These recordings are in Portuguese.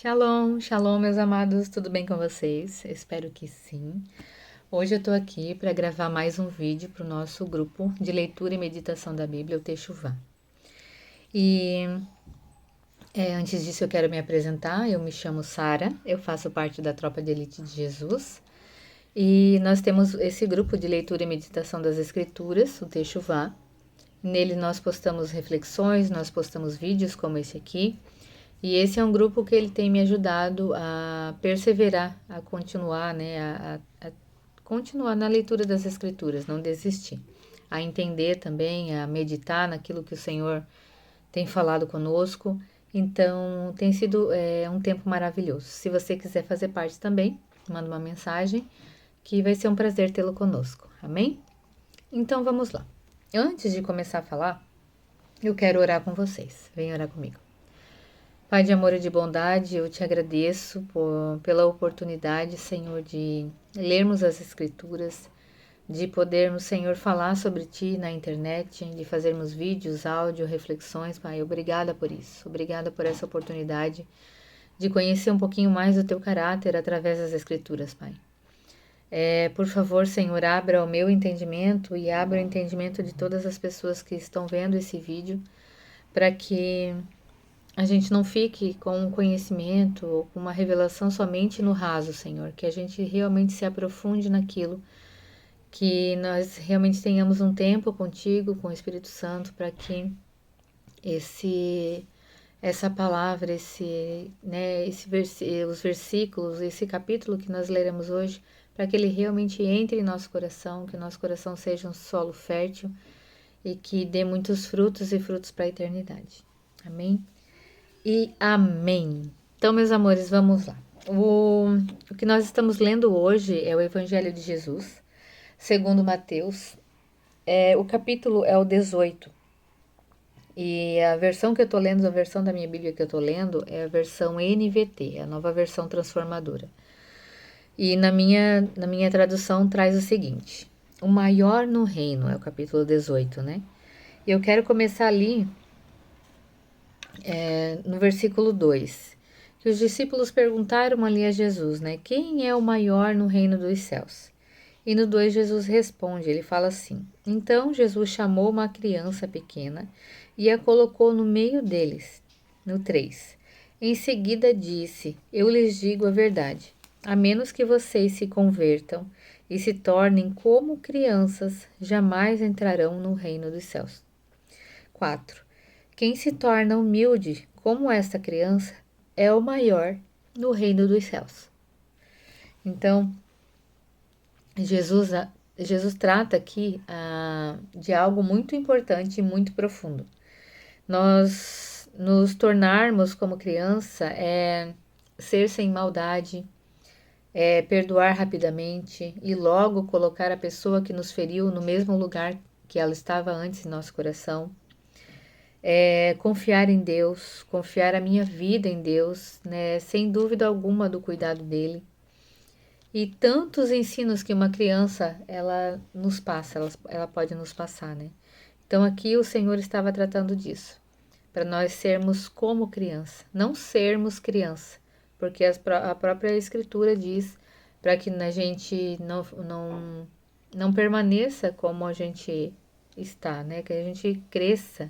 Shalom, shalom, meus amados, tudo bem com vocês? Eu espero que sim. Hoje eu tô aqui para gravar mais um vídeo para o nosso grupo de leitura e meditação da Bíblia, o Techuvá. E antes disso eu quero me apresentar, eu me chamo Sara, eu faço parte da Tropa de Elite de Jesus e nós temos esse grupo de leitura e meditação das Escrituras, o Techuvá. Nele nós postamos reflexões, nós postamos vídeos como esse aqui. E esse é um grupo que ele tem me ajudado a perseverar, a continuar, né, a continuar na leitura das Escrituras, não desistir, a entender também, a meditar naquilo que o Senhor tem falado conosco. Então, tem sido um tempo maravilhoso. Se você quiser fazer parte também, manda uma mensagem, que vai ser um prazer tê-lo conosco. Amém? Então, vamos lá. Antes de começar a falar, eu quero orar com vocês. Vem orar comigo. Pai de amor e de bondade, eu te agradeço pela oportunidade, Senhor, de lermos as Escrituras, de podermos, Senhor, falar sobre Ti na internet, de fazermos vídeos, áudio, reflexões, Pai. Obrigada por isso. Obrigada por essa oportunidade de conhecer um pouquinho mais do Teu caráter através das Escrituras, Pai. Por favor, Senhor, abra o meu entendimento e abra o entendimento de todas as pessoas que estão vendo esse vídeo, para que a gente não fique com um conhecimento ou com uma revelação somente no raso, Senhor, que a gente realmente se aprofunde naquilo, que nós realmente tenhamos um tempo contigo, com o Espírito Santo, para que essa palavra, os versículos, esse capítulo que nós leremos hoje, para que ele realmente entre em nosso coração, que nosso coração seja um solo fértil e que dê muitos frutos e frutos para a eternidade. Amém? E amém. Então, meus amores, vamos lá. O que nós estamos lendo hoje é o Evangelho de Jesus, segundo Mateus. O capítulo é o 18. E a versão que eu tô lendo, a versão da minha Bíblia que eu tô lendo, é a versão NVT, a nova versão transformadora. E na minha tradução traz o seguinte: o maior no reino, é o capítulo 18, né? E eu quero começar ali no versículo 2, que os discípulos perguntaram ali a Jesus, né? Quem é o maior no reino dos céus? E no 2 Jesus responde, ele fala assim: Então Jesus chamou uma criança pequena e a colocou no meio deles. No 3. Em seguida disse: Eu lhes digo a verdade. A menos que vocês se convertam e se tornem como crianças, jamais entrarão no reino dos céus. 4. Quem se torna humilde, como esta criança, é o maior no reino dos céus. Então, Jesus trata aqui de algo muito importante e muito profundo. Nós nos tornarmos como criança é ser sem maldade, é perdoar rapidamente e logo colocar a pessoa que nos feriu no mesmo lugar que ela estava antes em nosso coração. Confiar em Deus, confiar a minha vida em Deus, né, sem dúvida alguma do cuidado dele. E tantos ensinos que uma criança ela nos passa, ela pode nos passar, né? Então aqui o Senhor estava tratando disso, para nós sermos como criança, não sermos criança, porque a própria Escritura diz para que a gente não permaneça como a gente está, né? Que a gente cresça,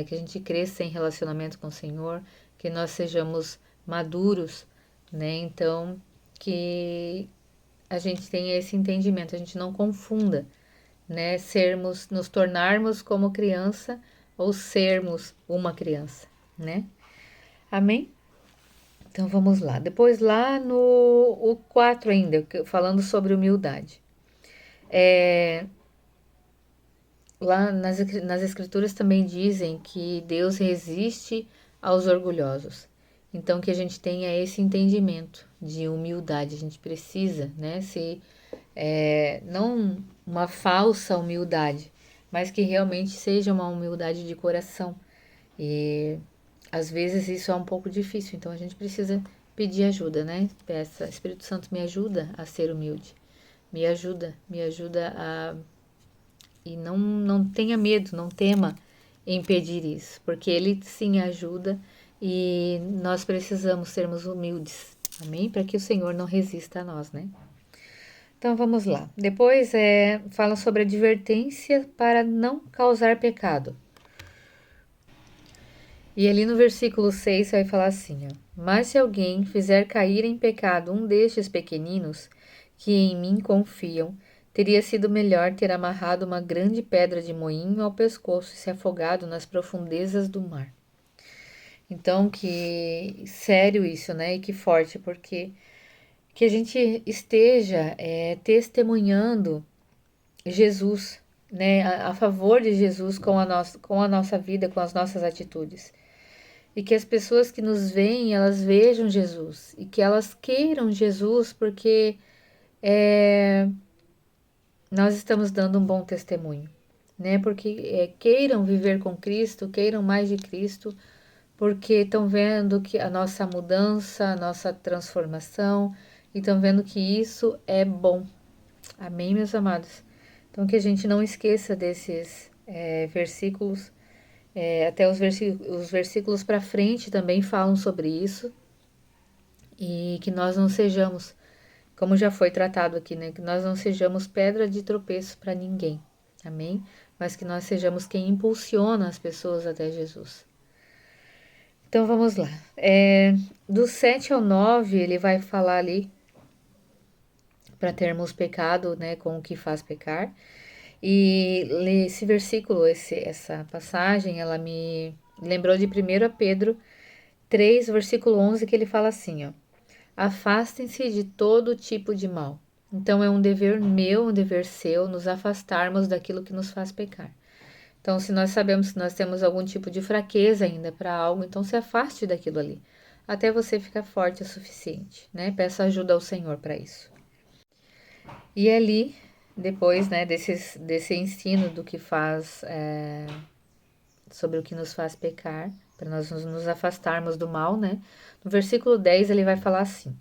que a gente cresça em relacionamento com o Senhor, que nós sejamos maduros, né? Então, que a gente tenha esse entendimento, a gente não confunda, né? Nos tornarmos como criança ou sermos uma criança, né? Amém? Então vamos lá. Depois lá no o 4 ainda, falando sobre humildade. Lá nas escrituras também dizem que Deus resiste aos orgulhosos. Então que a gente tenha esse entendimento de humildade. A gente precisa, né, se não uma falsa humildade, mas que realmente seja uma humildade de coração. E às vezes isso é um pouco difícil, então a gente precisa pedir ajuda, né? Peça, Espírito Santo, me ajuda a ser humilde. Me ajuda a e não tenha medo, não tema em pedir isso, porque ele sim ajuda e nós precisamos sermos humildes, amém? Para que o Senhor não resista a nós, né? Então vamos lá. Depois fala sobre advertência para não causar pecado. E ali no versículo 6 vai falar assim, ó: Mas se alguém fizer cair em pecado um destes pequeninos, que em mim confiam, teria sido melhor ter amarrado uma grande pedra de moinho ao pescoço e se afogado nas profundezas do mar. Então, que sério isso, né? E que forte, porque que a gente esteja testemunhando Jesus, né? A favor de Jesus com a nossa vida, com as nossas atitudes. E que as pessoas que nos veem, elas vejam Jesus. E que elas queiram Jesus, porque nós estamos dando um bom testemunho. Né? Porque queiram viver com Cristo, queiram mais de Cristo, porque estão vendo que a nossa mudança, a nossa transformação, e estão vendo que isso é bom. Amém, meus amados? Então, que a gente não esqueça desses versículos. Até os versículos para frente também falam sobre isso. E que nós não sejamos, como já foi tratado aqui, né? Que nós não sejamos pedra de tropeço para ninguém. Amém? Mas que nós sejamos quem impulsiona as pessoas até Jesus. Então vamos lá. Do 7 ao 9, ele vai falar ali para termos pecado, né, com o que faz pecar. E esse versículo, essa passagem, ela me lembrou de 1 Pedro 3, versículo 11, que ele fala assim, ó: Afastem-se de todo tipo de mal. Então é um dever meu, um dever seu, nos afastarmos daquilo que nos faz pecar. Então, se nós sabemos que nós temos algum tipo de fraqueza ainda para algo, então se afaste daquilo ali, até você ficar forte o suficiente, né? Peça ajuda ao Senhor para isso. E ali, depois, né, desse ensino do que faz, sobre o que nos faz pecar, para nós nos afastarmos do mal, né? No versículo 10 ele vai falar assim: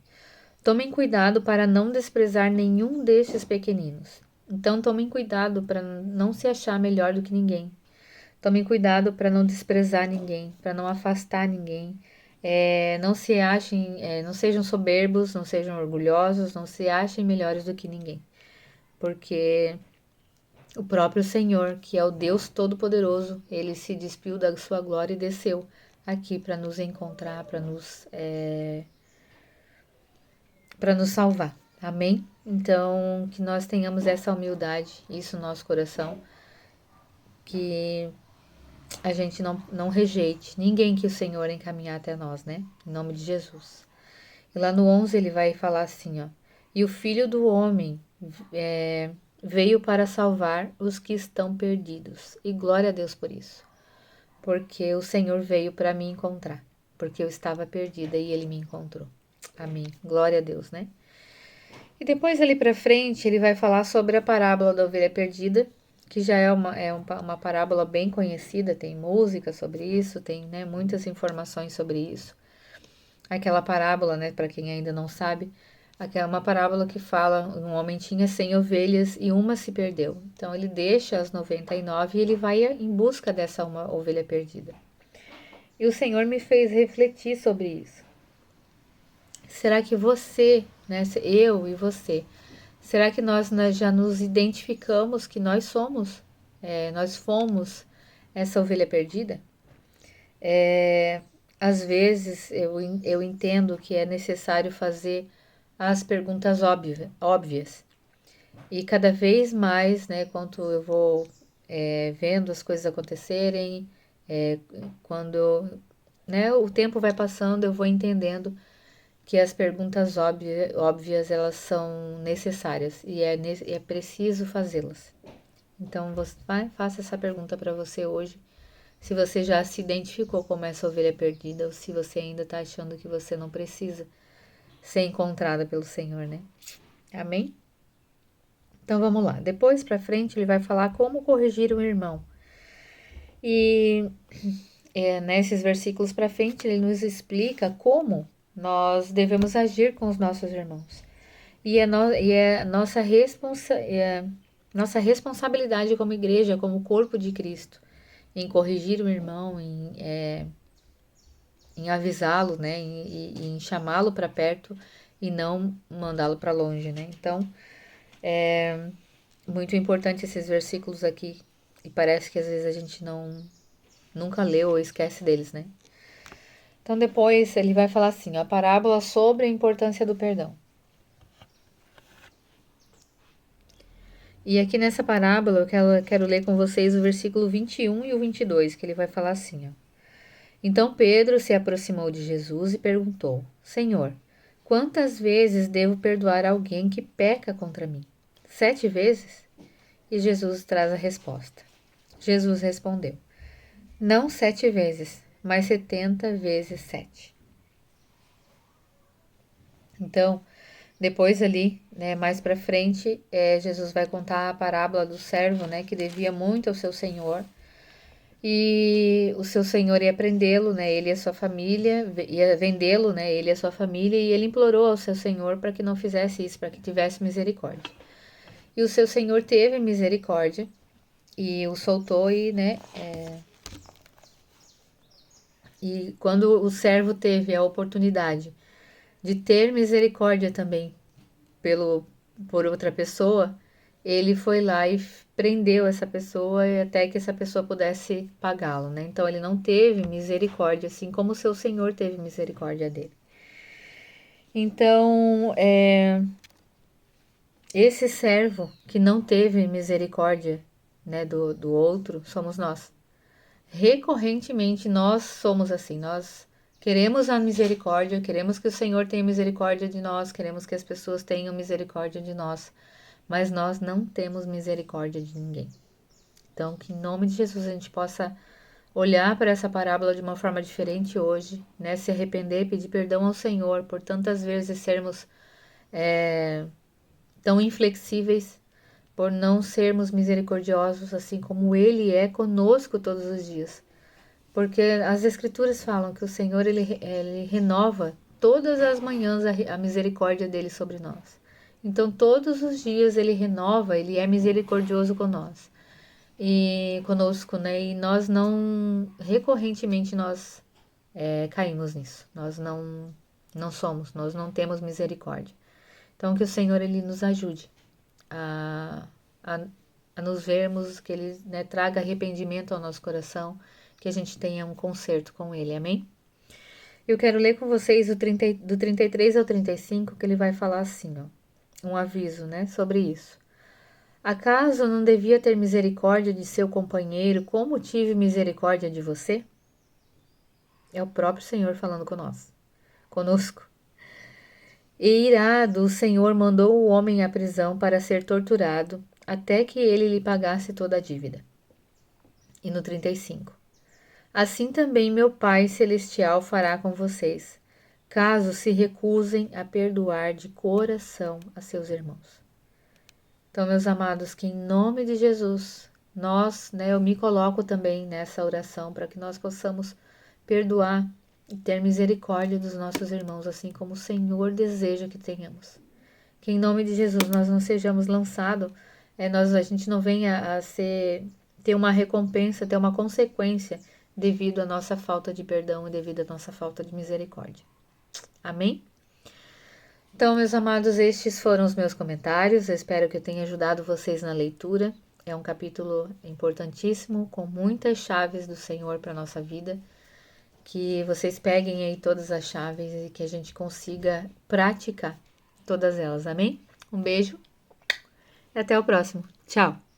Tomem cuidado para não desprezar nenhum destes pequeninos. Então, tomem cuidado para não se achar melhor do que ninguém. Tomem cuidado para não desprezar ninguém, para não afastar ninguém. Não se achem, não sejam soberbos, não sejam orgulhosos, não se achem melhores do que ninguém. Porque o próprio Senhor, que é o Deus Todo-Poderoso, ele se despiu da sua glória e desceu aqui para nos encontrar, para nos salvar. Amém? Então, que nós tenhamos essa humildade, isso no nosso coração, que a gente não rejeite ninguém que o Senhor encaminhar até nós, né? Em nome de Jesus. E lá no 11 ele vai falar assim, ó: E o Filho do Homem veio para salvar os que estão perdidos. E glória a Deus por isso. Porque o Senhor veio para me encontrar. Porque eu estava perdida e ele me encontrou. Amém. Glória a Deus, né? E depois ali para frente ele vai falar sobre a parábola da ovelha perdida, que já é uma parábola bem conhecida, tem música sobre isso, tem, né, muitas informações sobre isso. Aquela parábola, né, para quem ainda não sabe, aquela é uma parábola que fala: um homem tinha 100 ovelhas e uma se perdeu. Então ele deixa as 99 e ele vai em busca dessa uma ovelha perdida. E o Senhor me fez refletir sobre isso. Será que você, né, eu e você, será que nós já nos identificamos que nós nós fomos essa ovelha perdida? Às vezes eu entendo que é necessário fazer as perguntas óbvias. E cada vez mais, né, quanto eu vou vendo as coisas acontecerem, quando né, o tempo vai passando, eu vou entendendo que as perguntas óbvias elas são necessárias e é preciso fazê-las. Então, faça essa pergunta para você hoje. Se você já se identificou como essa ovelha perdida ou se você ainda está achando que você não precisa ser encontrada pelo Senhor, né? Amém? Então vamos lá. Depois para frente ele vai falar como corrigir o irmão. E nesses versículos para frente ele nos explica como nós devemos agir com os nossos irmãos. E é nossa responsabilidade como igreja, como corpo de Cristo, em corrigir o irmão, em avisá-lo, né, em chamá-lo para perto e não mandá-lo para longe, né? Então, é muito importante esses versículos aqui e parece que às vezes a gente nunca leu ou esquece deles, né? Então, depois ele vai falar assim, ó, a parábola sobre a importância do perdão. E aqui nessa parábola eu quero ler com vocês o versículo 21 e o 22, que ele vai falar assim, ó. Então Pedro se aproximou de Jesus e perguntou: Senhor, quantas vezes devo perdoar alguém que peca contra mim? 7 vezes? E Jesus traz a resposta. Jesus respondeu: Não 7 vezes, mas 70 vezes 7. Então, depois ali, né, mais para frente, Jesus vai contar a parábola do servo, né, que devia muito ao seu senhor. E o seu senhor ia prendê-lo, né, ele e a sua família, ia vendê-lo, né, ele e a sua família, e ele implorou ao seu senhor para que não fizesse isso, para que tivesse misericórdia. E o seu senhor teve misericórdia e o soltou e quando o servo teve a oportunidade de ter misericórdia também por outra pessoa, ele foi lá e prendeu essa pessoa e até que essa pessoa pudesse pagá-lo, né? Então ele não teve misericórdia, assim como o seu Senhor teve misericórdia dele. Então, esse servo que não teve misericórdia, né, do outro, somos nós. Recorrentemente nós somos assim, nós queremos a misericórdia, queremos que o Senhor tenha misericórdia de nós, queremos que as pessoas tenham misericórdia de nós, mas nós não temos misericórdia de ninguém. Então, que em nome de Jesus a gente possa olhar para essa parábola de uma forma diferente hoje, né? Se arrepender, pedir perdão ao Senhor por tantas vezes sermos tão inflexíveis, por não sermos misericordiosos assim como Ele é conosco todos os dias. Porque as Escrituras falam que o Senhor ele renova todas as manhãs a misericórdia dele sobre nós. Então, todos os dias ele renova, ele é misericordioso com nós e conosco, né? E nós não, recorrentemente nós caímos nisso. Nós nós não temos misericórdia. Então, que o Senhor ele nos ajude a, a, a nos vermos, que ele, né, traga arrependimento ao nosso coração, que a gente tenha um conserto com ele, amém? Eu quero ler com vocês do 33 ao 35, que ele vai falar assim, ó, um aviso, né, sobre isso. Acaso não devia ter misericórdia de seu companheiro, como tive misericórdia de você? É o próprio Senhor falando conosco. E irado, o Senhor mandou o homem à prisão para ser torturado, até que ele lhe pagasse toda a dívida. E no 35. Assim também meu Pai Celestial fará com vocês, caso se recusem a perdoar de coração a seus irmãos. Então, meus amados, que em nome de Jesus, eu me coloco também nessa oração para que nós possamos perdoar e ter misericórdia dos nossos irmãos, assim como o Senhor deseja que tenhamos. Que em nome de Jesus nós não sejamos lançados, a gente não venha a ter uma recompensa, ter uma consequência devido à nossa falta de perdão e devido à nossa falta de misericórdia. Amém? Então, meus amados, estes foram os meus comentários. Eu espero que eu tenha ajudado vocês na leitura. É um capítulo importantíssimo, com muitas chaves do Senhor para a nossa vida. Que vocês peguem aí todas as chaves e que a gente consiga praticar todas elas. Amém? Um beijo e até o próximo. Tchau!